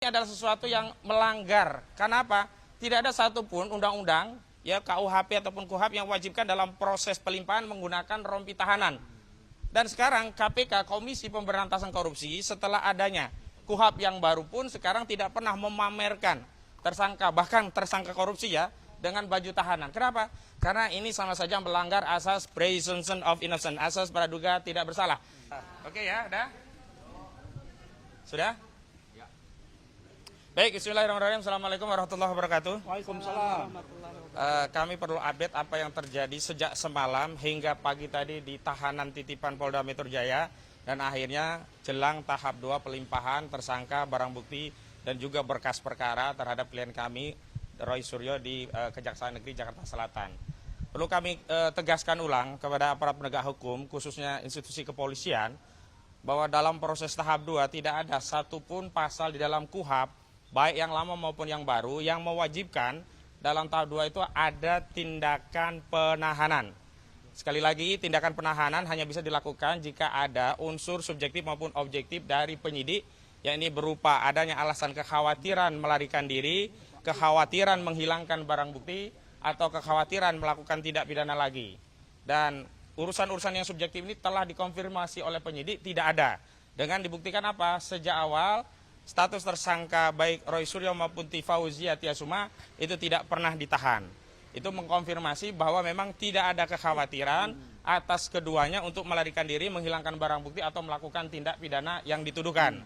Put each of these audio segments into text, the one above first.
Ini adalah sesuatu yang melanggar. Kenapa? Tidak ada satupun undang-undang, ya KUHP ataupun KUHAP yang wajibkan dalam proses pelimpahan menggunakan rompi tahanan. Dan sekarang KPK, Komisi Pemberantasan Korupsi, setelah adanya KUHAP yang baru pun sekarang tidak pernah memamerkan tersangka, bahkan tersangka korupsi ya, dengan baju tahanan. Kenapa? Karena ini sama saja melanggar asas presumption of innocence, asas praduga tidak bersalah. Oke ya, udah? Sudah? Baik, bismillahirrahmanirrahim. Assalamualaikum warahmatullahi wabarakatuh. Waalaikumsalam. Kami perlu update apa yang terjadi sejak semalam hingga pagi tadi di tahanan titipan Polda Metro Jaya dan akhirnya jelang tahap 2 pelimpahan tersangka, barang bukti dan juga berkas perkara terhadap klien kami Roy Suryo di Kejaksaan Negeri Jakarta Selatan. Perlu kami tegaskan ulang kepada aparat penegak hukum, khususnya institusi kepolisian, bahwa dalam proses tahap 2 tidak ada satupun pasal di dalam KUHAP, baik yang lama maupun yang baru, yang mewajibkan dalam tahap 2 itu ada tindakan penahanan. Sekali lagi, tindakan penahanan hanya bisa dilakukan jika ada unsur subjektif maupun objektif dari penyidik, yakni berupa adanya alasan kekhawatiran melarikan diri, kekhawatiran menghilangkan barang bukti, atau kekhawatiran melakukan tindak pidana lagi. Dan urusan-urusan yang subjektif ini telah dikonfirmasi oleh penyidik tidak ada. Dengan dibuktikan apa? Sejak awal, status tersangka baik Roy Suryo maupun Fauzia Tiasuma itu tidak pernah ditahan. Itu mengkonfirmasi bahwa memang tidak ada kekhawatiran atas keduanya untuk melarikan diri, menghilangkan barang bukti atau melakukan tindak pidana yang dituduhkan.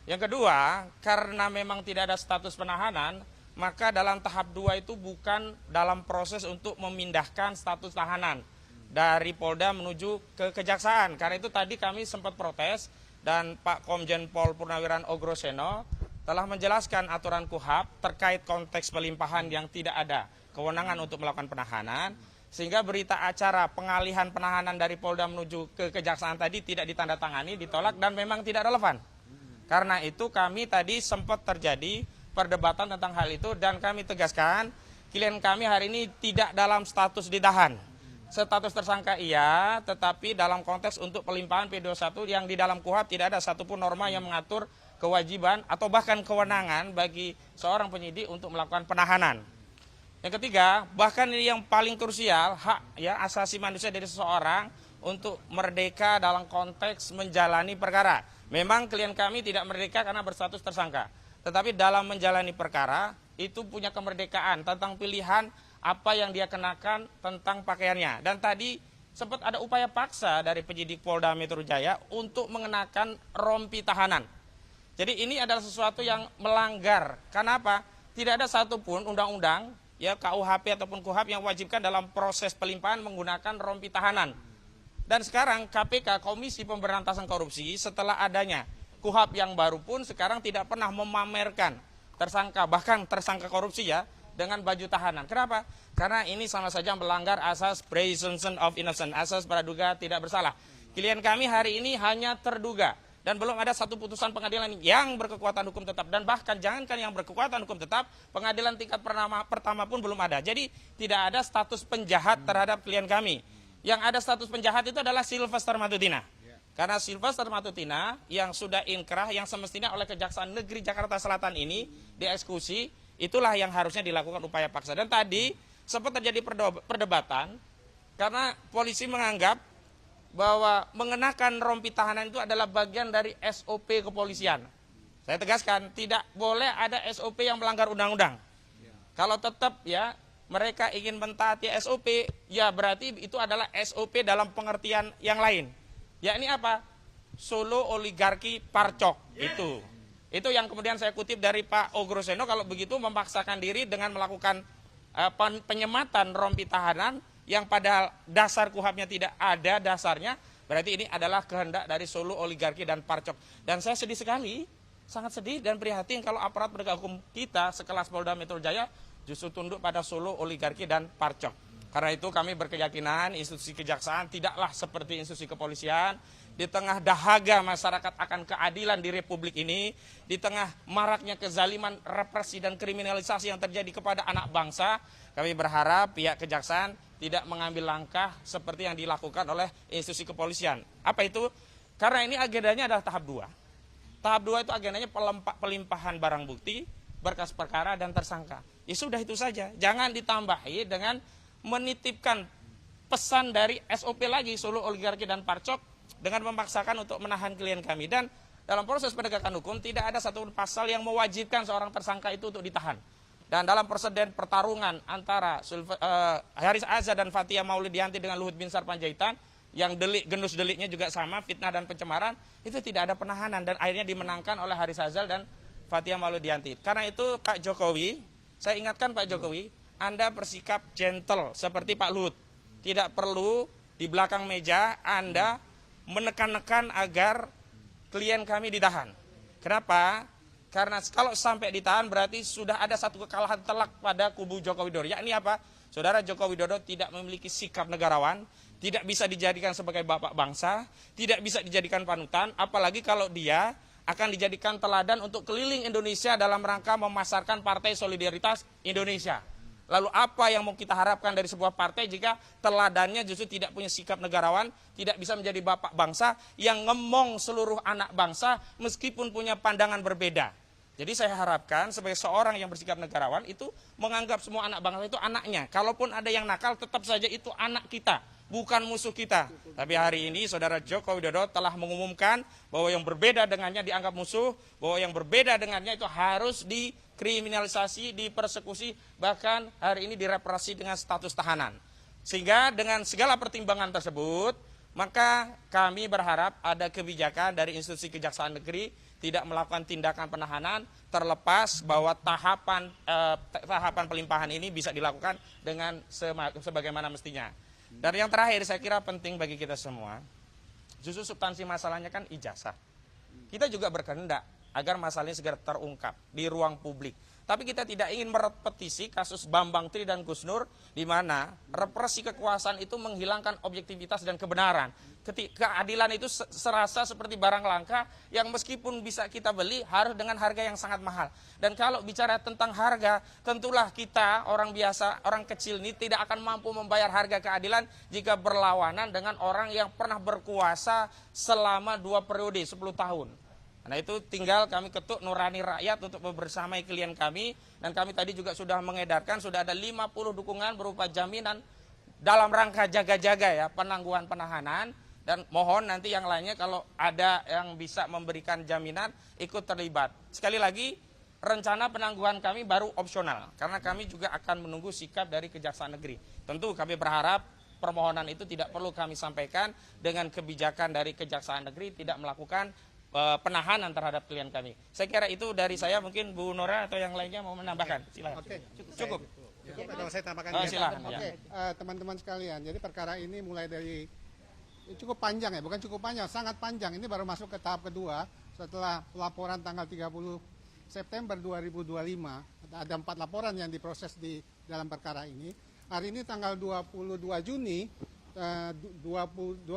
Yang kedua, karena memang tidak ada status penahanan, maka dalam tahap 2 itu bukan dalam proses untuk memindahkan status tahanan dari Polda menuju ke Kejaksaan. Karena itu tadi kami sempat protes dan Pak Komjen Pol Purnawiran Ogroseno telah menjelaskan aturan KUHAP terkait konteks pelimpahan yang tidak ada kewenangan untuk melakukan penahanan, sehingga berita acara pengalihan penahanan dari Polda menuju ke Kejaksaan tadi tidak ditandatangani, ditolak dan memang tidak relevan. Karena itu kami tadi sempat terjadi perdebatan tentang hal itu dan kami tegaskan klien kami hari ini tidak dalam status ditahan. Status tersangka iya, tetapi dalam konteks untuk pelimpahan P21 yang di dalam KUHAP tidak ada satupun norma yang mengatur kewajiban atau bahkan kewenangan bagi seorang penyidik untuk melakukan penahanan. Yang ketiga, bahkan ini yang paling krusial, hak ya asasi manusia dari seseorang untuk merdeka dalam konteks menjalani perkara. Memang klien kami tidak merdeka karena berstatus tersangka, tetapi dalam menjalani perkara itu punya kemerdekaan tentang pilihan apa yang dia kenakan tentang pakaiannya. Dan tadi sempat ada upaya paksa dari penyidik Polda Metro Jaya untuk mengenakan rompi tahanan. Jadi ini adalah sesuatu yang melanggar. Kenapa? Tidak ada satupun undang-undang, ya KUHP ataupun KUHAP yang wajibkan dalam proses pelimpahan menggunakan rompi tahanan. Dan sekarang KPK, Komisi Pemberantasan Korupsi, setelah adanya KUHAP yang baru pun sekarang tidak pernah memamerkan tersangka, bahkan tersangka korupsi ya, dengan baju tahanan. Kenapa? Karena ini sama saja melanggar asas presumption of innocence, asas praduga tidak bersalah. Klien kami hari ini hanya terduga dan belum ada satu putusan pengadilan yang berkekuatan hukum tetap, dan bahkan jangankan yang berkekuatan hukum tetap, pengadilan tingkat pertama pun belum ada. Jadi tidak ada status penjahat terhadap klien kami. Yang ada status penjahat itu adalah Sylvester Matutina. Karena Sylvester Matutina yang sudah inkrah, yang semestinya oleh Kejaksaan Negeri Jakarta Selatan ini dieksekusi, itulah yang harusnya dilakukan upaya paksa. Dan tadi sempat terjadi perdebatan karena polisi menganggap bahwa mengenakan rompi tahanan itu adalah bagian dari SOP kepolisian. Saya tegaskan, tidak boleh ada SOP yang melanggar undang-undang. Kalau tetap ya mereka ingin mentaati SOP, ya berarti itu adalah SOP dalam pengertian yang lain. Yakni apa? Solo oligarki parcok. Itu yang kemudian saya kutip dari Pak Ogroseno, kalau begitu memaksakan diri dengan melakukan penyematan rompi tahanan yang pada dasar KUHAP-nya tidak ada dasarnya, berarti ini adalah kehendak dari Solo oligarki dan parcok. Dan saya sedih sekali, sangat sedih dan prihatin kalau aparat penegak hukum kita sekelas Polda Metro Jaya justru tunduk pada Solo oligarki dan parcok. Karena itu kami berkeyakinan institusi kejaksaan tidaklah seperti institusi kepolisian. Di tengah dahaga masyarakat akan keadilan di Republik ini, di tengah maraknya kezaliman, represi dan kriminalisasi yang terjadi kepada anak bangsa, kami berharap pihak kejaksaan tidak mengambil langkah seperti yang dilakukan oleh institusi kepolisian. Apa itu? Karena ini agendanya adalah tahap 2. Tahap 2 itu agendanya pelimpahan barang bukti, berkas perkara, dan tersangka. Ya sudah itu saja. Jangan ditambahi dengan menitipkan pesan dari SOP lagi, Solo Oligarki dan Parcok, dengan memaksakan untuk menahan klien kami. Dan dalam proses penegakan hukum tidak ada satu pasal yang mewajibkan seorang tersangka itu untuk ditahan. Dan dalam perseden pertarungan antara Haris Azhar dan Fathia Maulidiyanti dengan Luhut Binsar Panjaitan, yang genus deliknya juga sama, fitnah dan pencemaran, itu tidak ada penahanan dan akhirnya dimenangkan oleh Haris Azhar dan Fathia Maulidiyanti. Karena itu Pak Jokowi, saya ingatkan Pak Jokowi, Anda bersikap gentle seperti Pak Luhut. Tidak perlu di belakang meja Anda menekan-nekan agar klien kami ditahan. Kenapa? Karena kalau sampai ditahan berarti sudah ada satu kekalahan telak pada kubu Joko Widodo. Yakni apa? Saudara Joko Widodo tidak memiliki sikap negarawan, tidak bisa dijadikan sebagai bapak bangsa, tidak bisa dijadikan panutan, apalagi kalau dia akan dijadikan teladan untuk keliling Indonesia dalam rangka memasarkan Partai Solidaritas Indonesia. Lalu apa yang mau kita harapkan dari sebuah partai jika teladannya justru tidak punya sikap negarawan, tidak bisa menjadi bapak bangsa yang ngemong seluruh anak bangsa meskipun punya pandangan berbeda. Jadi saya harapkan sebagai seorang yang bersikap negarawan itu menganggap semua anak bangsa itu anaknya. Kalaupun ada yang nakal tetap saja itu anak kita, bukan musuh kita. Tapi hari ini saudara Joko Widodo telah mengumumkan bahwa yang berbeda dengannya dianggap musuh, bahwa yang berbeda dengannya itu harus dikriminalisasi, dipersekusi, bahkan hari ini direpresi dengan status tahanan. Sehingga dengan segala pertimbangan tersebut, maka kami berharap ada kebijakan dari institusi Kejaksaan Negeri tidak melakukan tindakan penahanan terlepas bahwa tahapan pelimpahan ini bisa dilakukan dengan sebagaimana mestinya. Dan yang terakhir saya kira penting bagi kita semua, justru substansi masalahnya kan ijazah. Kita juga berkehendak agar masalah ini segera terungkap di ruang publik. Tapi kita tidak ingin merepetisi kasus Bambang Tri dan Gus Nur, di mana represi kekuasaan itu menghilangkan objektivitas dan kebenaran. Keadilan itu serasa seperti barang langka yang meskipun bisa kita beli harus dengan harga yang sangat mahal. Dan kalau bicara tentang harga, tentulah kita orang biasa, orang kecil ini tidak akan mampu membayar harga keadilan jika berlawanan dengan orang yang pernah berkuasa selama 2 periode, 10 tahun. Nah itu tinggal kami ketuk nurani rakyat untuk membersamai klien kami. Dan kami tadi juga sudah mengedarkan, sudah ada 50 dukungan berupa jaminan dalam rangka jaga-jaga ya, penangguhan penahanan. Dan mohon nanti yang lainnya kalau ada yang bisa memberikan jaminan ikut terlibat. Sekali lagi rencana penangguhan kami baru opsional. Karena kami juga akan menunggu sikap dari Kejaksaan Negeri. Tentu kami berharap permohonan itu tidak perlu kami sampaikan dengan kebijakan dari Kejaksaan Negeri tidak melakukan penahanan terhadap klien kami. Saya kira itu dari saya, mungkin Bu Nora atau yang lainnya mau menambahkan. Silakan. Oke, Cukup. Atau saya tambahkan. Silakan. Oke, teman-teman sekalian. Jadi perkara ini mulai dari cukup panjang ya, bukan cukup panjang, sangat panjang. Ini baru masuk ke tahap kedua setelah laporan tanggal 30 September 2025. Ada 4 laporan yang diproses di dalam perkara ini. Hari ini tanggal 22 Juni 2026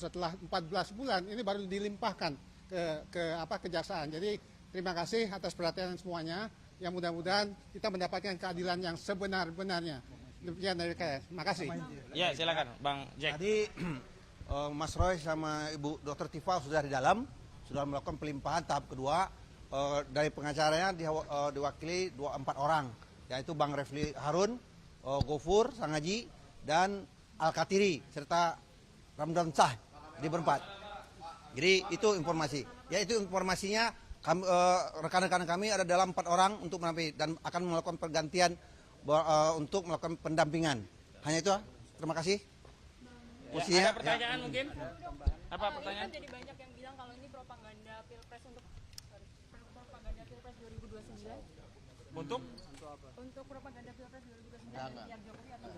setelah 14 bulan ini baru dilimpahkan ke kejaksaan. Jadi terima kasih atas perhatian semuanya. Yang mudah-mudahan kita mendapatkan keadilan yang sebenar-benarnya. Demikian dari saya. Terima kasih. Ya, silakan Bang Jack. Tadi Mas Roy sama Ibu Dr. Tifa sudah di dalam, sudah melakukan pelimpahan tahap kedua. Dari pengacaranya diwakili 4 orang, yaitu Bang Refli Harun, Gofur Sangaji, dan Al-Katiri, serta Ramdan Shah di berempat. Jadi itu informasi. Ya itu informasinya, rekan-rekan kami ada dalam 4 orang untuk menampilkan dan akan melakukan pergantian untuk melakukan pendampingan. Hanya itu. Terima kasih. Ya, ada pertanyaan mungkin? Apa pertanyaan? Jadi banyak yang bilang kalau ini propaganda Pilpres propaganda Pilpres 2029. Untuk propaganda Pilpres 2029 yang Jokowi atau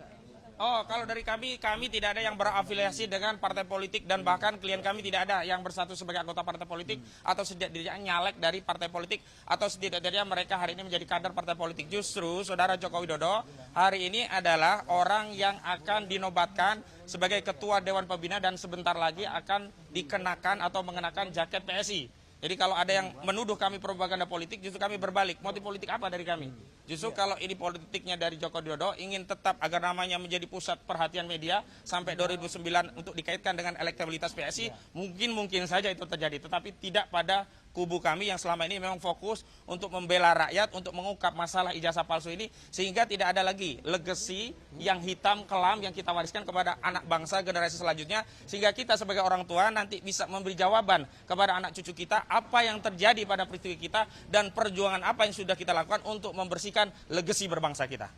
Oh, kalau dari kami tidak ada yang berafiliasi dengan partai politik dan bahkan klien kami tidak ada yang bersatu sebagai anggota partai politik atau setidaknya nyalek dari partai politik atau setidaknya mereka hari ini menjadi kader partai politik. Justru Saudara Joko Widodo hari ini adalah orang yang akan dinobatkan sebagai Ketua Dewan Pembina dan sebentar lagi akan dikenakan atau mengenakan jaket PSI. Jadi kalau ada yang menuduh kami propaganda politik, justru kami berbalik. Motif politik apa dari kami? Justru kalau ini politiknya dari Joko Widodo ingin tetap agar namanya menjadi pusat perhatian media sampai 2009 untuk dikaitkan dengan elektabilitas PSI, mungkin saja itu terjadi, tetapi tidak pada kubu kami yang selama ini memang fokus untuk membela rakyat, untuk mengungkap masalah ijazah palsu ini, sehingga tidak ada lagi legacy yang hitam kelam yang kita wariskan kepada anak bangsa generasi selanjutnya, sehingga kita sebagai orang tua nanti bisa memberi jawaban kepada anak cucu kita apa yang terjadi pada peristiwa kita dan perjuangan apa yang sudah kita lakukan untuk membersihkan legacy berbangsa kita.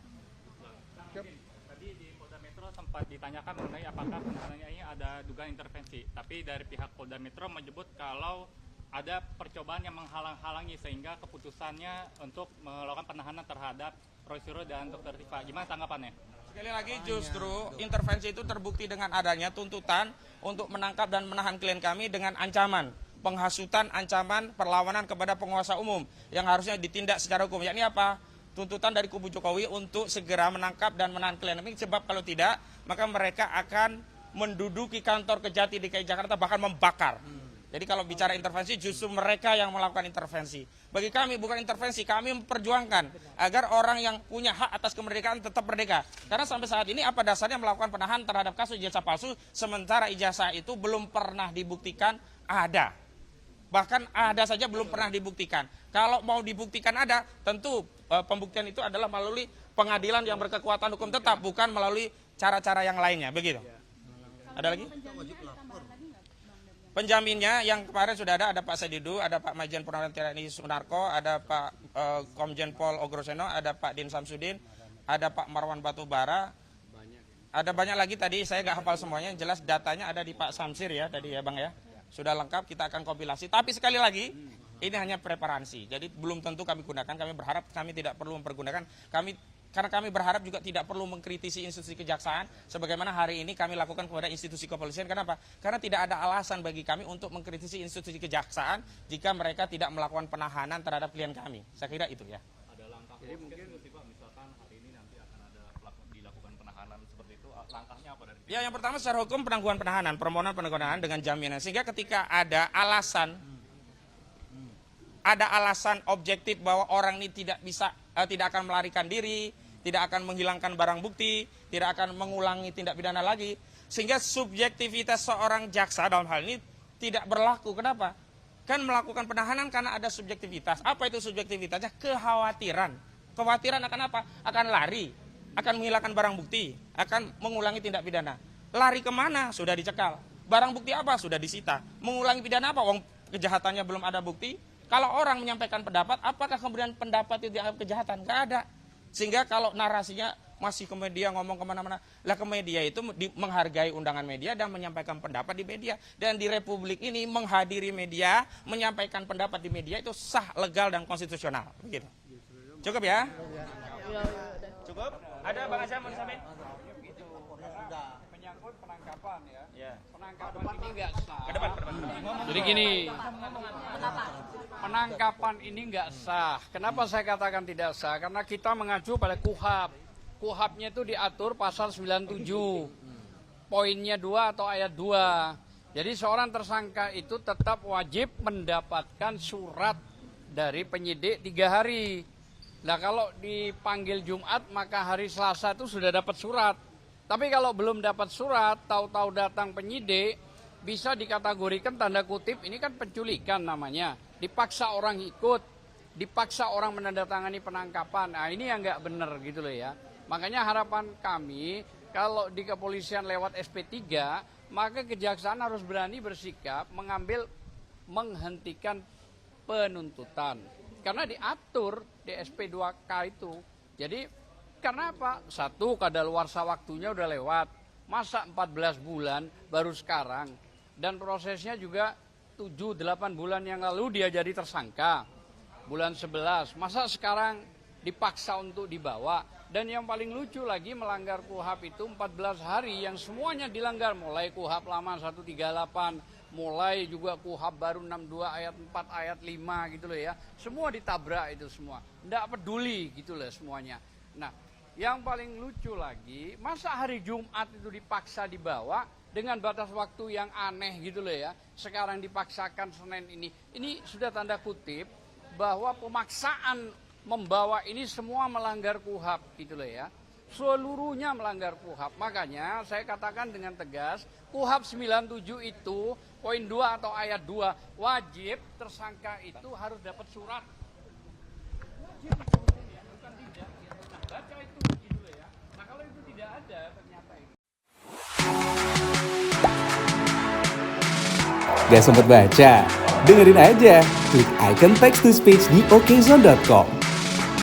Tadi di Polda Metro sempat ditanyakan mengenai apakah penahanannya ini ada dugaan intervensi, tapi dari pihak Polda Metro menyebut kalau ada percobaan yang menghalang-halangi sehingga keputusannya untuk melakukan penahanan terhadap Roy Suryo dan Dr. Tifa. Gimana tanggapannya? Sekali lagi justru intervensi itu terbukti dengan adanya tuntutan untuk menangkap dan menahan klien kami dengan ancaman penghasutan, ancaman perlawanan kepada penguasa umum yang harusnya ditindak secara hukum. Yakni apa? Tuntutan dari kubu Jokowi untuk segera menangkap dan menahan klien kami, sebab kalau tidak maka mereka akan menduduki kantor Kejati DKI Jakarta, bahkan membakar. Jadi kalau bicara intervensi justru mereka yang melakukan intervensi. Bagi kami bukan intervensi, kami memperjuangkan agar orang yang punya hak atas kemerdekaan tetap merdeka. Karena sampai saat ini apa dasarnya melakukan penahanan terhadap kasus ijazah palsu, sementara ijazah itu belum pernah dibuktikan ada. Bahkan ada saja belum pernah dibuktikan. Kalau mau dibuktikan ada, tentu pembuktian itu adalah melalui pengadilan yang berkekuatan hukum tetap, bukan melalui cara-cara yang lainnya. Begitu. Ada lagi? Penjaminnya yang kemarin sudah ada Pak Sedidu, ada Pak Majen Purnawirawan TNI Sunarko, ada Pak Komjen Pol Ogroseno, ada Pak Din Samsudin, ada Pak Marwan Batubara, ada banyak lagi tadi saya nggak hafal semuanya, jelas datanya ada di Pak Samsir ya tadi ya Bang ya, sudah lengkap kita akan kompilasi. Tapi sekali lagi ini hanya preparansi, jadi belum tentu kami gunakan, kami berharap kami tidak perlu mempergunakan, karena kami berharap juga tidak perlu mengkritisi institusi kejaksaan sebagaimana hari ini kami lakukan kepada institusi kepolisian. Kenapa? Karena tidak ada alasan bagi kami untuk mengkritisi institusi kejaksaan jika mereka tidak melakukan penahanan terhadap klien kami. Saya kira itu ya. Ada langkah mungkin misalkan hari ini nanti akan ada dilakukan penahanan seperti itu, langkahnya apa dari Ya, yang pertama secara hukum penangguhan penahanan, permohonan penahanan dengan jaminan, sehingga ketika ada alasan objektif bahwa orang ini tidak akan melarikan diri, tidak akan menghilangkan barang bukti, tidak akan mengulangi tindak pidana lagi, sehingga subjektivitas seorang jaksa dalam hal ini tidak berlaku. Kenapa? Kan melakukan penahanan karena ada subjektivitas. Apa itu subjektivitasnya? Kekhawatiran. Kekhawatiran akan apa? Akan lari, akan menghilangkan barang bukti, akan mengulangi tindak pidana. Lari kemana? Sudah dicekal. Barang bukti apa? Sudah disita. Mengulangi pidana apa? Wong kejahatannya belum ada bukti. Kalau orang menyampaikan pendapat, apakah kemudian pendapat itu dianggap kejahatan? Nggak ada. Sehingga kalau narasinya masih ke media, ngomong kemana-mana, lah ke media itu menghargai undangan media dan menyampaikan pendapat di media. Dan di Republik ini menghadiri media, menyampaikan pendapat di media itu sah, legal, dan konstitusional. Begitu. Cukup ya? Cukup? Ada Bang Azam mau disampaikan? Menyangkut penangkapan ya. Ya. Penangkapan ini nggak sah. Ke depan. Jadi gini, penangkapan ini nggak sah. Kenapa saya katakan tidak sah? Karena kita mengacu pada KUHAP. KUHAP-nya itu diatur pasal 97. Poinnya 2 atau ayat 2. Jadi seorang tersangka itu tetap wajib mendapatkan surat dari penyidik 3 hari. Nah kalau dipanggil Jumat maka hari Selasa itu sudah dapat surat. Tapi kalau belum dapat surat, tahu-tahu datang penyidik, bisa dikategorikan tanda kutip, ini kan penculikan namanya. Dipaksa orang ikut, dipaksa orang menandatangani penangkapan. Nah ini yang nggak benar gitu loh ya. Makanya harapan kami, kalau di kepolisian lewat SP3, maka kejaksaan harus berani bersikap menghentikan penuntutan. Karena diatur di SP2K itu. Jadi karena apa? Satu, kadaluarsa waktunya udah lewat. Masa 14 bulan baru sekarang. Dan prosesnya juga 7-8 bulan yang lalu dia jadi tersangka. Bulan 11. Masa sekarang dipaksa untuk dibawa. Dan yang paling lucu lagi melanggar KUHAP itu 14 hari yang semuanya dilanggar. Mulai KUHAP lama 138, mulai juga KUHAP baru 62 ayat 4 ayat 5 gitu loh ya. Semua ditabrak itu semua. Nggak peduli gitu loh semuanya. Nah, yang paling lucu lagi, masa hari Jumat itu dipaksa dibawa dengan batas waktu yang aneh gitu loh ya. Sekarang dipaksakan Senin ini. Ini sudah tanda kutip bahwa pemaksaan membawa ini semua melanggar KUHAP gitu loh ya. Seluruhnya melanggar KUHAP. Makanya saya katakan dengan tegas, KUHAP 97 itu poin 2 atau ayat 2 wajib tersangka itu harus dapat surat. Wajib itu ya, bukan tidak. Nah, baca itu gitu loh ya. Nah, kalau itu tidak ada ternyata itu. Gak sempet baca? Dengerin aja, klik icon text to speech di okezone.com.